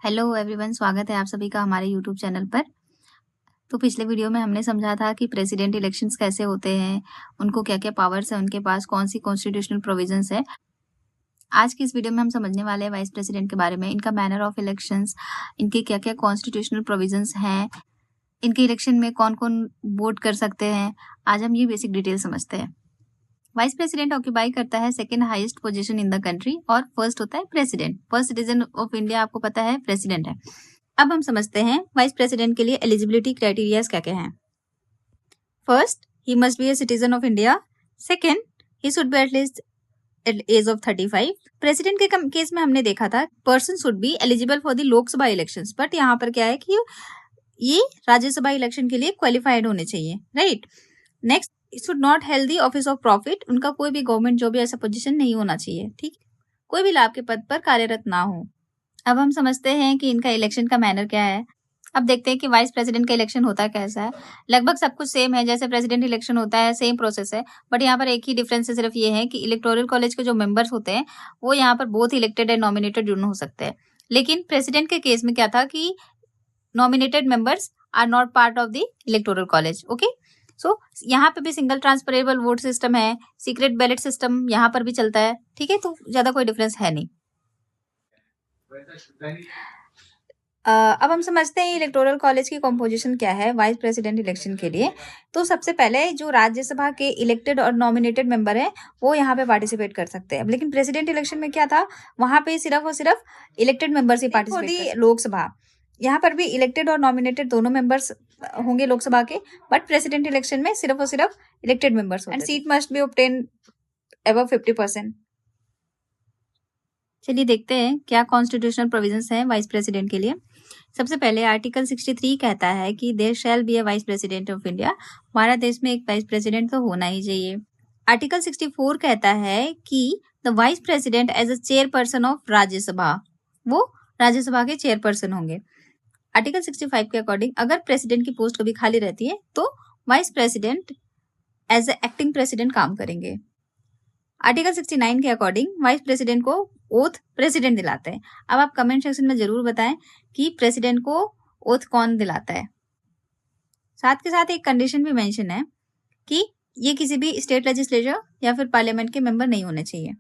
Hello everyone, स्वागत है आप सभी का हमारे यूट्यूब चैनल पर। तो पिछले वीडियो में हमने समझा था कि प्रेसिडेंट इलेक्शंस कैसे होते हैं, उनको क्या-क्या पावर्स है, उनके पास कौन-सी कॉन्स्टिट्यूशनल प्रोविजंस है। आज की इस वीडियो में हम समझने वाले हैं वाइस प्रेसिडेंट के बारे में, इनका मैनर ऑफ इलेक्शंस, इनके क्या-क्या कॉन्स्टिट्यूशनल प्रोविजंस हैं, इनके इलेक्शन में कौन-कौन वोट कर सकते हैं। आज हम ये बेसिक डिटेल समझते हैं। वाइस प्रेसिडेंट ऑक्यूपाई करता है second highest position in the country और फर्स्ट होता है president. First citizen of India आपको पता है प्रेसिडेंट है। अब हम समझते हैं वाइस प्रेसिडेंट के लिए एलिजिबिलिटी क्राइटेरियाज क्या क्या हैं। First, he must be a citizen of India. Second, he should be at least at age of 35। President के केस में हमने देखा था person should be eligible for the Lok Sabha elections, but यहाँ पर क्या है कि ये राज्यसभा इलेक्शन के लिए क्वालिफाइड होने चाहिए, right. Next, should not held the office of profit, उनका कोई भी गवर्नमेंट जॉब या ऐसा पोजीशन नहीं होना चाहिए, ठीक। कोई भी लाभ के पद पर कार्यरत ना हो। अब हम समझते हैं कि इनका इलेक्शन का मैनर क्या है। अब देखते हैं कि वाइस प्रेसिडेंट का इलेक्शन होता कैसा है। लगभग सब कुछ सेम है, जैसे प्रेसिडेंट इलेक्शन होता है, सेम प्रोसेस है। बट यहाँ पर एक ही डिफरेंस है, सिर्फ ये है कि इलेक्टोरल कॉलेज के जो मेंबर्स होते हैं वो यहाँ पर बोथ इलेक्टेड एंड नॉमिनेटेड दोनों हो सकते हैं। लेकिन प्रेसिडेंट के केस में क्या था कि nominated members are not part of the electoral college. Okay, so यहाँ पे भी सिंगल ट्रांसफरेबल वोट सिस्टम है, सीक्रेट बैलेट सिस्टम यहाँ पर भी चलता है, ठीक है। तो ज्यादा कोई डिफरेंस है नहीं। अब हम समझते हैं इलेक्टोरल कॉलेज की कॉम्पोजिशन क्या है वाइस प्रेसिडेंट इलेक्शन के लिए। तो सबसे पहले जो राज्यसभा के इलेक्टेड और नॉमिनेटेड मेंबर हैं वो यहाँ पे पार्टिसिपेट कर सकते हैं। लेकिन प्रेसिडेंट इलेक्शन में क्या था, वहां पे सिर्फ और सिर्फ इलेक्टेड मेंबर्स ही पार्टिसिपेट कर सकते हैं। लोकसभा, यहाँ पर भी इलेक्टेड और नॉमिनेटेड दोनों मेंबर्स होंगे लोकसभा के, बट प्रेसिडेंट इलेक्शन में सिर्फ और सिर्फ elected members and seat must be obtain above 50%। चलिए देखते हैं क्या कॉन्स्टिट्यूशनल प्रोविजंस हैं वाइस प्रेसिडेंट के लिए। सबसे पहले आर्टिकल 63 कहता है कि there shall be a vice president of India. हमारा देश में एक वाइस प्रेसिडेंट तो होना ही चाहिए। आर्टिकल 64 कहता है कि the vice president as a chairperson of Rajya Sabha, वो राज्यसभा के चेयरपर्सन होंगे। आर्टिकल 65 के अकॉर्डिंग अगर प्रेसिडेंट की पोस्ट कभी खाली रहती है तो vice president as a acting president काम करेंगे। आर्टिकल 69 के अकॉर्डिंग वाइस प्रेसिडेंट को ओथ प्रेसिडेंट दिलाते हैं। अब आप कमेंट सेक्शन में जरूर बताएं कि प्रेसिडेंट को ओथ कौन दिलाता है। साथ के साथ एक कंडीशन भी मेंशन है कि ये किसी भी स्टेट लेजिस्लेचर या फिर पार्लियामेंट के मेंबर नहीं होने चाहिए।